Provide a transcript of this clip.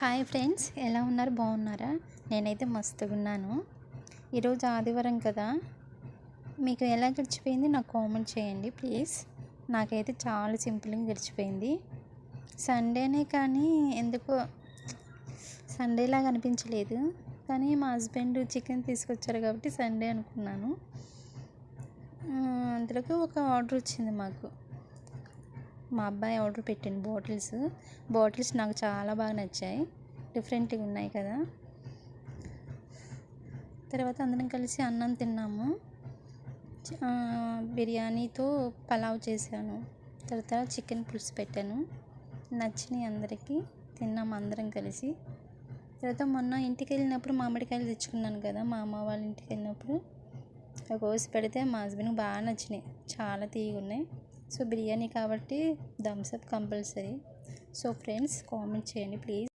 Hi friends, ఎలా ఉన్నారు? బాగున్నారా? నేనైతే మస్తుగా ఉన్నాను. ఈరోజు ఆదివారం కదా, మీకు ఎలా గడిచిపోయింది నాకు కామెంట్ చేయండి ప్లీజ్. నాకైతే చాలా సింపుల్గా గడిచిపోయింది. సండేనే కానీ ఎందుకో సండేలాగా అనిపించలేదు. కానీ మా హస్బెండ్ చికెన్ తీసుకొచ్చారు కాబట్టి సండే అనుకున్నాను. అందులోకి ఒక ఆర్డర్ వచ్చింది మాకు. మా అబ్బాయి ఆర్డర్ పెట్టిండు బాటిల్స్ నాకు చాలా బాగా నచ్చాయి. డిఫరెంట్గా ఉన్నాయి కదా. తర్వాత అందరం కలిసి అన్నం తిన్నాము. బిర్యానీతో పలావ్ చేశాను. తర్వాత చికెన్ పులుసు పెట్టాను. నచ్చినాయి అందరికీ. తిన్నాము అందరం కలిసి. తర్వాత మొన్న ఇంటికి వెళ్ళినప్పుడు మామిడికాయలు తెచ్చుకున్నాను కదా, మా అమ్మ వాళ్ళ ఇంటికి వెళ్ళినప్పుడు కోసి పెడితే మా హస్బెండ్కి బాగా నచ్చినాయి. చాలా తీయగా ఉన్నాయి. సో బిర్యానీ కాబట్టి Thums Up compulsory. So friends, comment చేయండి ప్లీజ్.